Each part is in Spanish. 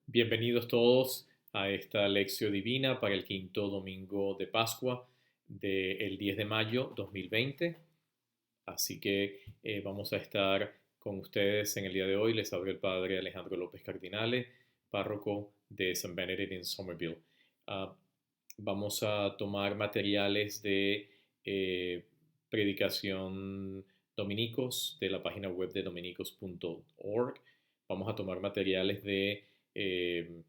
Bienvenidos todos a esta lección divina para el quinto domingo de Pascua del 10 de mayo 2020. Así que vamos a estar con ustedes en el día de hoy. Les habla el Padre Alejandro López Cardinale, párroco de St. Benedict en Somerville. Ah, Vamos a tomar materiales de eh, predicación dominicos de la página web de dominicos.org. Vamos a tomar materiales de eh,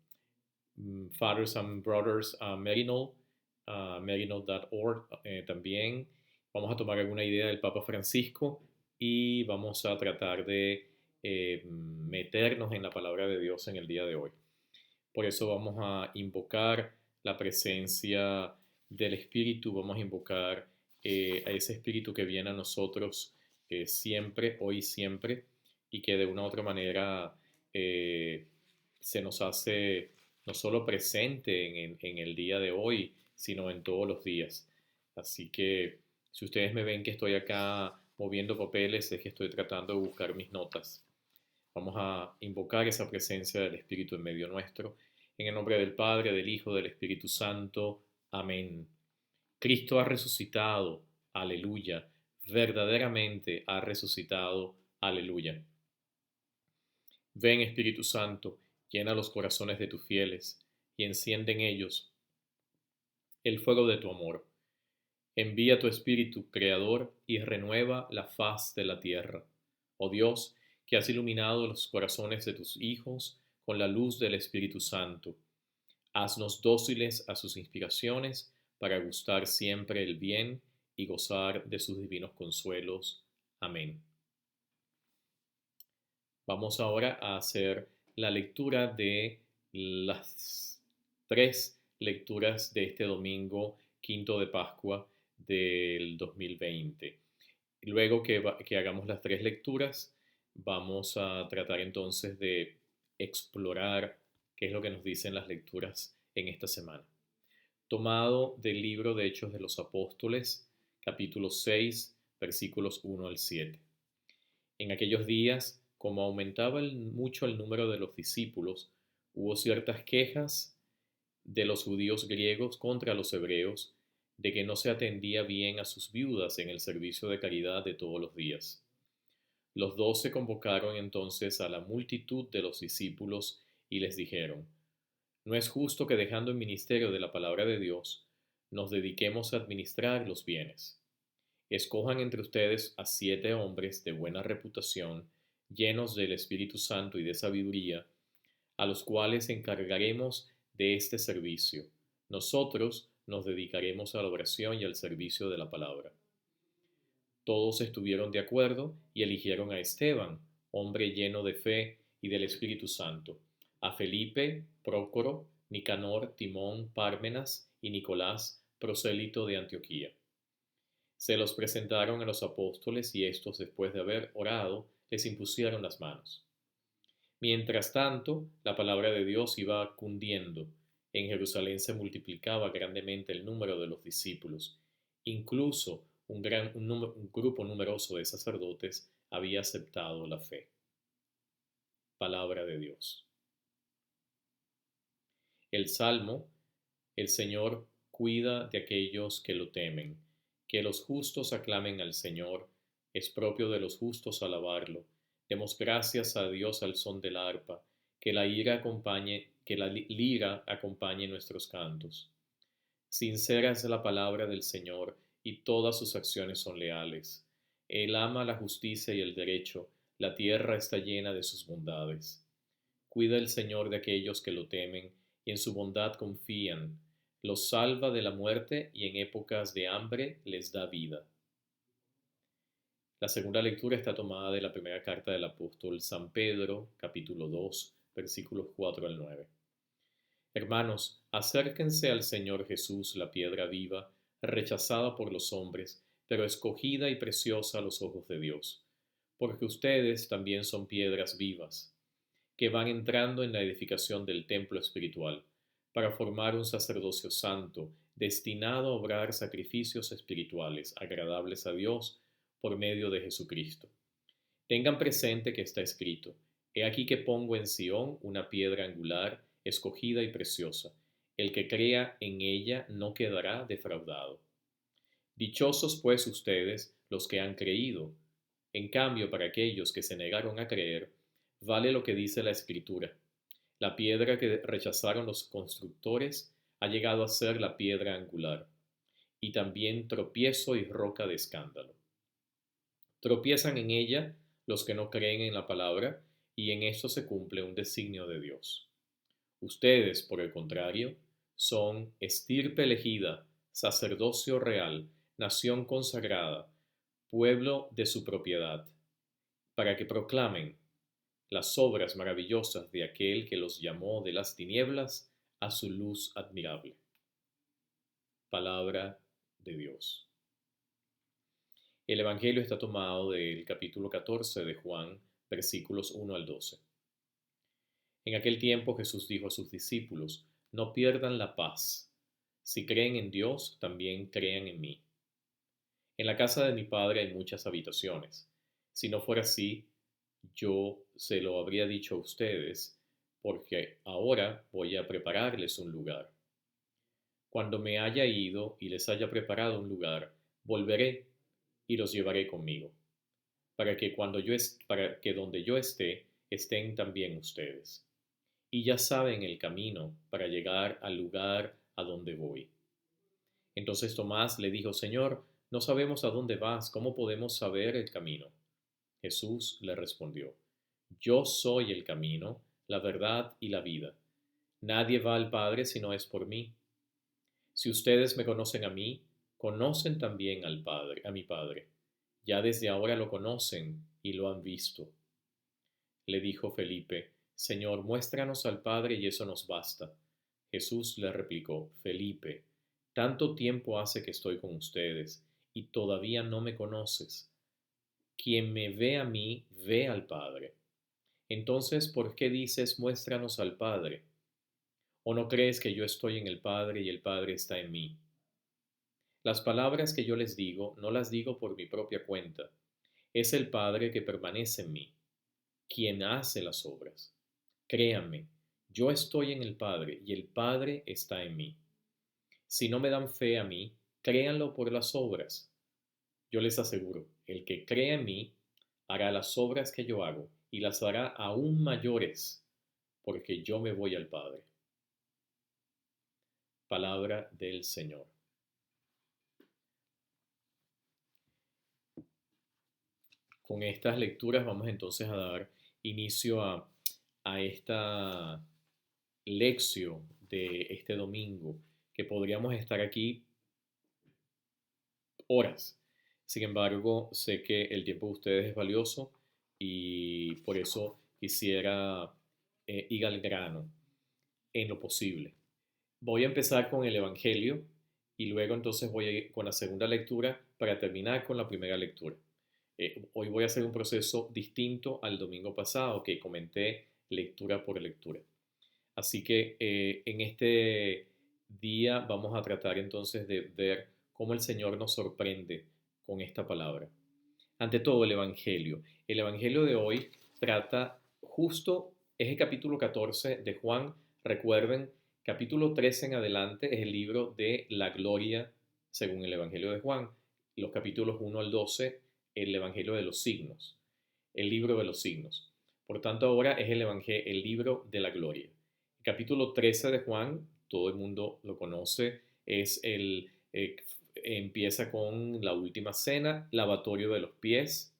Fathers and Brothers Maryknoll, maryknoll.org también. Vamos a tomar alguna idea del Papa Francisco y vamos a tratar de meternos en la palabra de Dios en el día de hoy. Por eso vamos a invocar la presencia del Espíritu, vamos a invocar a ese Espíritu que viene a nosotros siempre, hoy y siempre, y que de una u otra manera eh, se nos hace no solo presente en el día de hoy, sino en todos los días. Así que si ustedes me ven que estoy acá moviendo papeles, es que estoy tratando de buscar mis notas. Vamos a invocar esa presencia del Espíritu en medio nuestro. En el nombre del Padre, del Hijo, del Espíritu Santo. Amén. Cristo ha resucitado. Aleluya. Verdaderamente ha resucitado. Aleluya. Ven, Espíritu Santo, llena los corazones de tus fieles y enciende en ellos el fuego de tu amor. Envía tu Espíritu Creador y renueva la faz de la tierra. Oh Dios, que has iluminado los corazones de tus hijos con la luz del Espíritu Santo, haznos dóciles a sus inspiraciones para gustar siempre el bien y gozar de sus divinos consuelos. Amén. Vamos ahora a hacer la lectura de las tres lecturas de este domingo quinto de Pascua del 2020. Luego que hagamos las tres lecturas, vamos a tratar entonces de explorar qué es lo que nos dicen las lecturas en esta semana. Tomado del libro de Hechos de los Apóstoles, capítulo 6, versículos 1 al 7. En aquellos días, como aumentaba mucho el número de los discípulos, hubo ciertas quejas de los judíos griegos contra los hebreos de que no se atendía bien a sus viudas en el servicio de caridad de todos los días. Los 12 convocaron entonces a la multitud de los discípulos y les dijeron: No es justo que dejando el ministerio de la palabra de Dios, nos dediquemos a administrar los bienes. Escojan entre ustedes a 7 hombres de buena reputación, llenos del Espíritu Santo y de sabiduría, a los cuales encargaremos de este servicio. Nosotros nos dedicaremos a la oración y al servicio de la palabra. Todos estuvieron de acuerdo y eligieron a Esteban, hombre lleno de fe y del Espíritu Santo, a Felipe, Prócoro, Nicanor, Timón, Pármenas y Nicolás, prosélito de Antioquía. Se los presentaron a los apóstoles y estos, después de haber orado, les impusieron las manos. Mientras tanto, la palabra de Dios iba cundiendo. En Jerusalén se multiplicaba grandemente el número de los discípulos. Incluso un grupo numeroso de sacerdotes había aceptado la fe. Palabra de Dios. El Salmo: El Señor cuida de aquellos que lo temen. Que los justos aclamen al Señor. Es propio de los justos alabarlo. Demos gracias a Dios al son del arpa. Que la lira acompañe nuestros cantos. Sincera es la palabra del Señor, y todas sus acciones son leales. Él ama la justicia y el derecho, la tierra está llena de sus bondades. Cuida el Señor de aquellos que lo temen, y en su bondad confían. Los salva de la muerte, y en épocas de hambre les da vida. La segunda lectura está tomada de la primera carta del apóstol San Pedro, capítulo 2, versículos 4 al 9. Hermanos, acérquense al Señor Jesús, la piedra viva, rechazada por los hombres, pero escogida y preciosa a los ojos de Dios, porque ustedes también son piedras vivas, que van entrando en la edificación del templo espiritual, para formar un sacerdocio santo, destinado a obrar sacrificios espirituales agradables a Dios por medio de Jesucristo. Tengan presente que está escrito: He aquí que pongo en Sión una piedra angular, escogida y preciosa. El que crea en ella no quedará defraudado. Dichosos pues ustedes los que han creído. En cambio, para aquellos que se negaron a creer, vale lo que dice la Escritura. La piedra que rechazaron los constructores ha llegado a ser la piedra angular, y también tropiezo y roca de escándalo. Tropiezan en ella los que no creen en la palabra, y en esto se cumple un designio de Dios. Ustedes, por el contrario, son estirpe elegida, sacerdocio real, nación consagrada, pueblo de su propiedad, para que proclamen las obras maravillosas de aquel que los llamó de las tinieblas a su luz admirable. Palabra de Dios. El Evangelio está tomado del capítulo 14 de Juan, versículos 1 al 12. En aquel tiempo Jesús dijo a sus discípulos: no pierdan la paz. Si creen en Dios, también crean en mí. En la casa de mi Padre hay muchas habitaciones. Si no fuera así, yo se lo habría dicho a ustedes, porque ahora voy a prepararles un lugar. Cuando me haya ido y les haya preparado un lugar, volveré y los llevaré conmigo, para que donde yo esté, estén también ustedes. Y ya saben el camino para llegar al lugar a donde voy. Entonces Tomás le dijo: Señor, no sabemos a dónde vas, ¿cómo podemos saber el camino? Jesús le respondió: yo soy el camino, la verdad y la vida. Nadie va al Padre si no es por mí. Si ustedes me conocen a mí, conocen también al Padre, a mi Padre. Ya desde ahora lo conocen y lo han visto. Le dijo Felipe: Señor, muéstranos al Padre y eso nos basta. Jesús le replicó: Felipe, tanto tiempo hace que estoy con ustedes y todavía no me conoces. Quien me ve a mí, ve al Padre. Entonces, ¿por qué dices, muéstranos al Padre? ¿O no crees que yo estoy en el Padre y el Padre está en mí? Las palabras que yo les digo, no las digo por mi propia cuenta. Es el Padre que permanece en mí, quien hace las obras. Créanme, yo estoy en el Padre y el Padre está en mí. Si no me dan fe a mí, créanlo por las obras. Yo les aseguro, el que cree en mí hará las obras que yo hago y las hará aún mayores, porque yo me voy al Padre. Palabra del Señor. Con estas lecturas vamos entonces a dar inicio a esta lección de este domingo, que podríamos estar aquí horas. Sin embargo, sé que el tiempo de ustedes es valioso y por eso quisiera ir al grano en lo posible. Voy a empezar con el Evangelio y luego entonces voy a ir con la segunda lectura para terminar con la primera lectura. Hoy voy a hacer un proceso distinto al domingo pasado que comenté lectura por lectura. Así que en este día vamos a tratar entonces de ver cómo el Señor nos sorprende con esta palabra. Ante todo, el Evangelio. El Evangelio de hoy trata justo, es el capítulo 14 de Juan. Recuerden, capítulo 13 en adelante es el libro de la gloria según el Evangelio de Juan. Los capítulos 1 al 12, el Evangelio de los signos, el libro de los signos. Por tanto, ahora es el libro de la gloria. El capítulo 13 de Juan, todo el mundo lo conoce, es empieza con la última cena, lavatorio de los pies,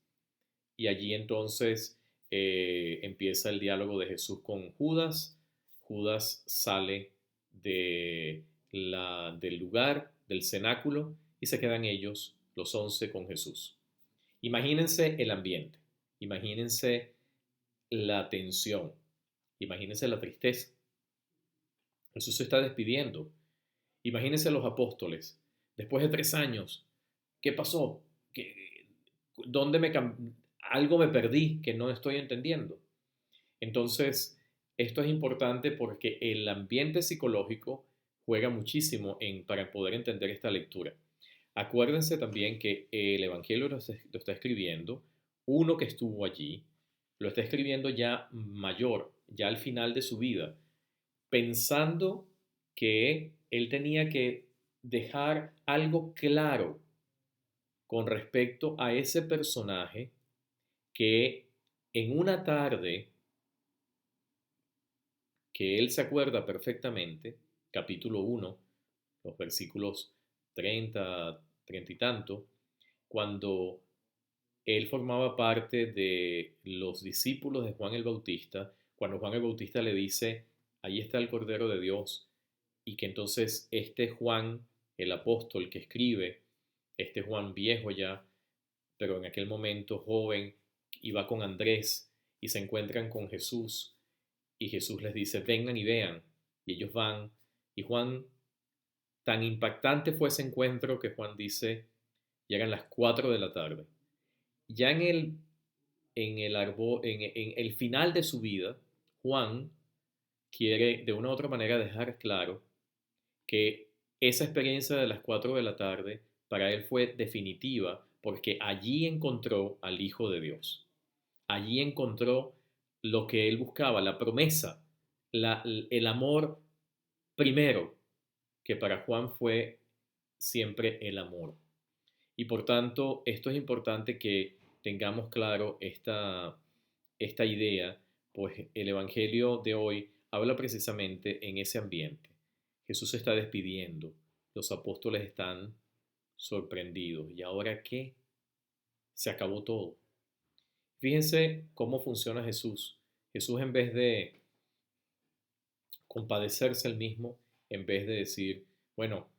y allí entonces empieza el diálogo de Jesús con Judas. Judas sale del lugar, del cenáculo, y se quedan ellos, los 11, con Jesús. Imagínense el ambiente, imagínense la tensión, imagínense la tristeza. Jesús se está despidiendo. Imagínense los apóstoles. Después de 3 años, ¿qué pasó? ¿Dónde algo me perdí que no estoy entendiendo? Entonces, esto es importante porque el ambiente psicológico juega muchísimo para poder entender esta lectura. Acuérdense también que el Evangelio lo está escribiendo uno que estuvo allí, lo está escribiendo ya mayor, ya al final de su vida. pensando que él tenía que dejar algo claro con respecto a ese personaje que en una tarde que él se acuerda perfectamente, capítulo 1, los versículos 30, 30 y tanto, cuando él formaba parte de los discípulos de Juan el Bautista, cuando Juan el Bautista le dice, ahí está el Cordero de Dios, y que entonces este Juan, el apóstol que escribe, este Juan viejo ya, pero en aquel momento joven, iba con Andrés y se encuentran con Jesús y Jesús les dice, vengan y vean, y ellos van, y Juan, tan impactante fue ese encuentro que Juan dice, ya eran las 4 de la tarde. Ya en el final de su vida, Juan quiere de una u otra manera dejar claro que esa experiencia de las 4 de la tarde para él fue definitiva porque allí encontró al Hijo de Dios. Allí encontró lo que él buscaba, la promesa, el amor primero, que para Juan fue siempre el amor. Y por tanto, esto es importante que tengamos claro esta idea, pues el Evangelio de hoy habla precisamente en ese ambiente. Jesús se está despidiendo, los apóstoles están sorprendidos. ¿Y ahora qué? Se acabó todo. Fíjense cómo funciona Jesús. Jesús en vez de compadecerse él mismo, en vez de decir, bueno,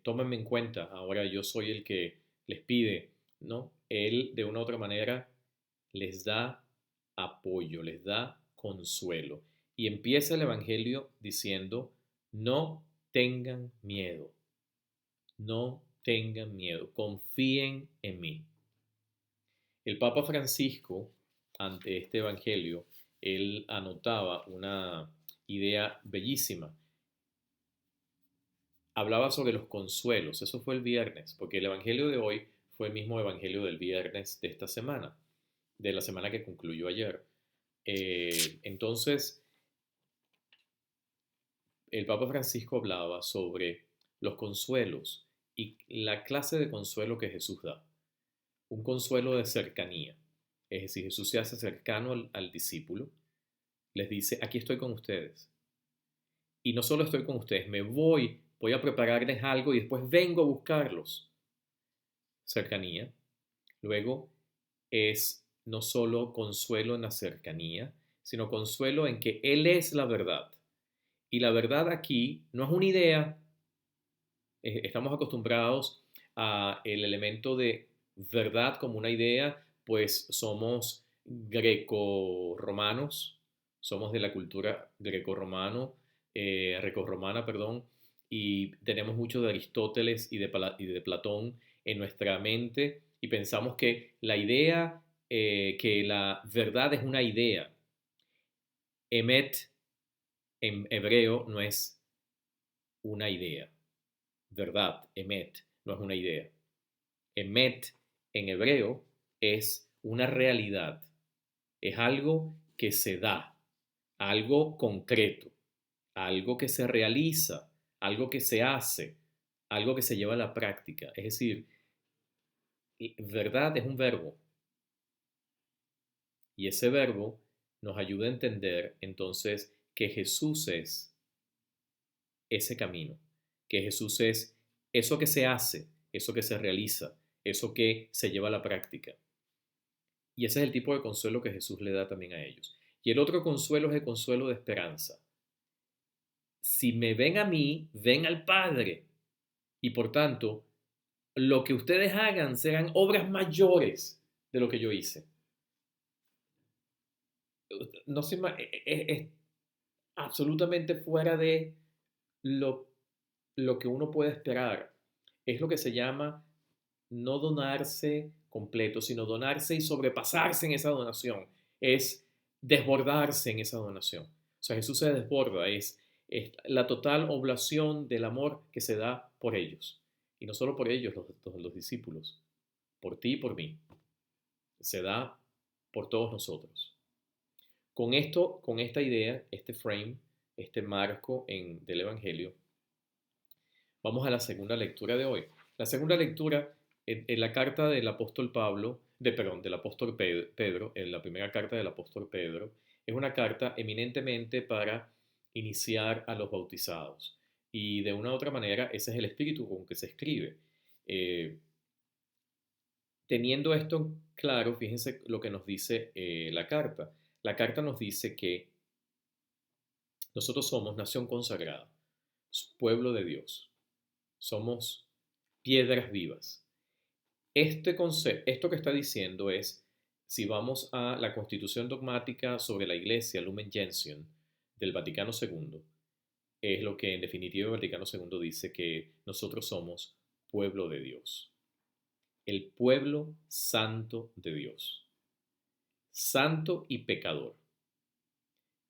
tómenme en cuenta, ahora yo soy el que les pide, ¿no? Él de una u otra manera les da apoyo, les da consuelo. Y empieza el Evangelio diciendo, no tengan miedo, no tengan miedo, confíen en mí. El Papa Francisco, ante este Evangelio, él anotaba una idea bellísima. Hablaba sobre los consuelos, eso fue el viernes, porque el Evangelio de hoy fue el mismo Evangelio del viernes de esta semana, de la semana que concluyó ayer. Entonces, el Papa Francisco hablaba sobre los consuelos y la clase de consuelo que Jesús da. Un consuelo de cercanía. Es decir, Jesús se hace cercano al discípulo, les dice, aquí estoy con ustedes. Y no solo estoy con ustedes, voy a prepararles algo y después vengo a buscarlos. Cercanía. Luego es no solo consuelo en la cercanía, sino consuelo en que Él es la verdad. Y la verdad aquí no es una idea. Estamos acostumbrados a el elemento de verdad como una idea, pues somos greco-romanos, somos de la cultura greco-romana, perdón, y tenemos mucho de Aristóteles y de Platón en nuestra mente y pensamos que la idea, que la verdad es una idea. Emet en hebreo no es una idea. Verdad, emet, no es una idea. Emet en hebreo es una realidad, es algo que se da, algo concreto, algo que se realiza, algo que se hace, algo que se lleva a la práctica. Es decir, verdad es un verbo y ese verbo nos ayuda a entender entonces que Jesús es ese camino, que Jesús es eso que se hace, eso que se realiza, eso que se lleva a la práctica. Y ese es el tipo de consuelo que Jesús le da también a ellos. Y el otro consuelo es el consuelo de esperanza. Si me ven a mí, ven al Padre. Y por tanto, lo que ustedes hagan serán obras mayores de lo que yo hice. No se, es absolutamente fuera de lo, lo que uno puede esperar. Es lo que se llama no donarse completo, sino donarse y sobrepasarse en esa donación. Es desbordarse en esa donación. O sea, Jesús se desborda, es la total oblación del amor que se da por ellos. Y no solo por ellos, los discípulos, por ti y por mí. Se da por todos nosotros. Con esto, con esta idea, este frame, este marco del Evangelio, vamos a la segunda lectura de hoy. La segunda lectura en la carta del apóstol Pablo, del apóstol Pedro, en la primera carta del apóstol Pedro, es una carta eminentemente para iniciar a los bautizados. Y de una u otra manera, ese es el espíritu con que se escribe. Eh, Teniendo esto claro, fíjense lo que nos dice la carta. La carta nos dice que nosotros somos nación consagrada, pueblo de Dios, somos piedras vivas. Este concepto, esto que está diciendo es, si vamos a la Constitución dogmática sobre la Iglesia, Lumen Gentium, del Vaticano II, es lo que en definitiva el Vaticano II dice que nosotros somos pueblo de Dios, el pueblo santo de Dios, santo y pecador,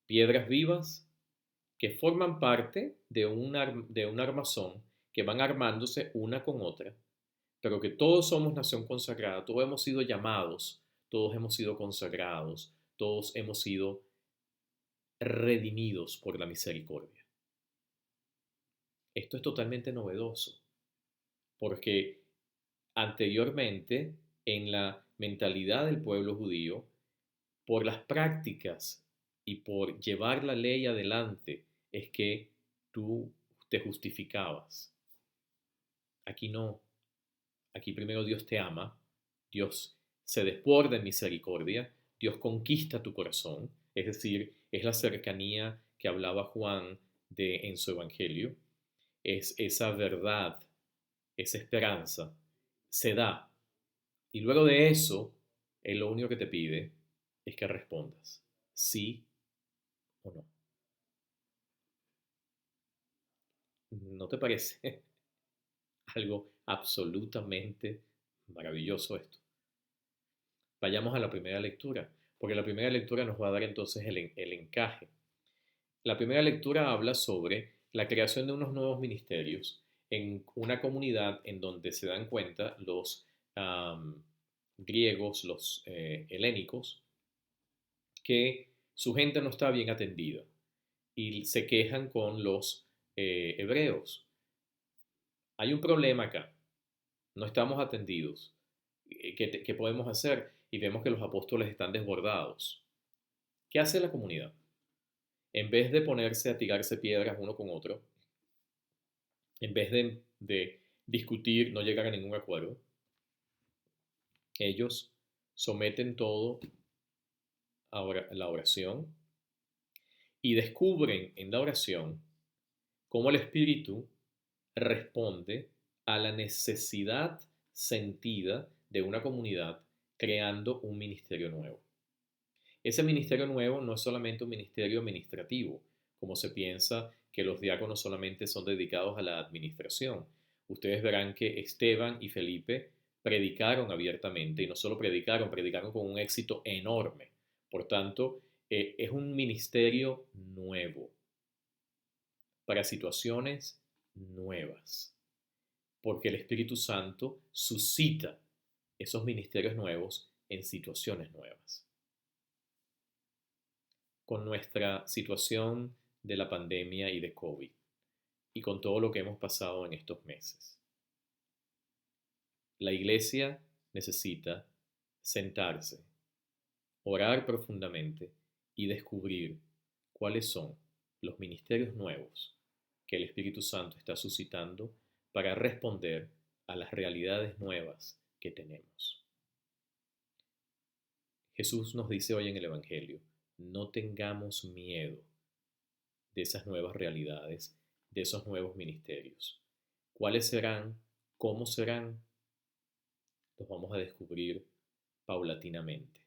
piedras vivas que forman parte de un armazón que van armándose una con otra, pero que todos somos nación consagrada, todos hemos sido llamados, todos hemos sido consagrados, todos hemos sido redimidos por la misericordia. Esto es totalmente novedoso, porque anteriormente en la mentalidad del pueblo judío, por las prácticas y por llevar la ley adelante, es que tú te justificabas. Aquí no. Aquí primero Dios te ama, Dios se desborda en misericordia, Dios conquista tu corazón, es decir, es la cercanía que hablaba Juan en su evangelio, es esa verdad, esa esperanza, se da. Y luego de eso, Él lo único que te pide es que respondas, sí o no. ¿No te parece algo absolutamente maravilloso esto? Vayamos a la primera lectura, porque la primera lectura nos va a dar entonces el encaje. La primera lectura habla sobre la creación de unos nuevos ministerios en una comunidad en donde se dan cuenta los griegos, los helénicos, que su gente no está bien atendida y se quejan con los hebreos. Hay un problema acá, no estamos atendidos. ¿Qué podemos hacer? Y vemos que los apóstoles están desbordados. ¿Qué hace la comunidad? En vez de ponerse a tirarse piedras uno con otro, en vez de discutir, no llegar a ningún acuerdo, ellos someten todo a la oración y descubren en la oración cómo el Espíritu responde a la necesidad sentida de una comunidad creando un ministerio nuevo. Ese ministerio nuevo no es solamente un ministerio administrativo, como se piensa que los diáconos solamente son dedicados a la administración. Ustedes verán que Esteban y Felipe predicaron abiertamente y no solo predicaron, predicaron con un éxito enorme. Por tanto, es un ministerio nuevo para situaciones nuevas, porque el Espíritu Santo suscita esos ministerios nuevos en situaciones nuevas. Con nuestra situación de la pandemia y de COVID y con todo lo que hemos pasado en estos meses. La iglesia necesita sentarse, orar profundamente y descubrir cuáles son los ministerios nuevos que el Espíritu Santo está suscitando para responder a las realidades nuevas que tenemos. Jesús nos dice hoy en el Evangelio, no tengamos miedo de esas nuevas realidades, de esos nuevos ministerios. ¿Cuáles serán? ¿Cómo serán? Los vamos a descubrir paulatinamente.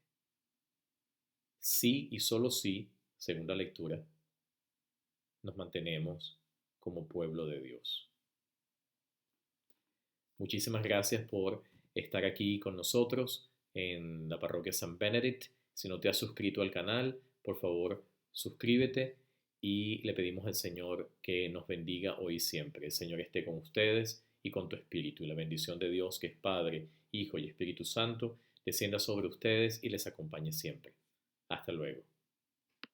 Sí y solo sí, según la lectura, nos mantenemos como pueblo de Dios. Muchísimas gracias por estar aquí con nosotros en la parroquia San Benedict. Si no te has suscrito al canal, por favor, suscríbete y le pedimos al Señor que nos bendiga hoy y siempre. El Señor esté con ustedes y con tu espíritu. Y la bendición de Dios, que es Padre, Hijo y Espíritu Santo, descienda sobre ustedes y les acompañe siempre. Hasta luego.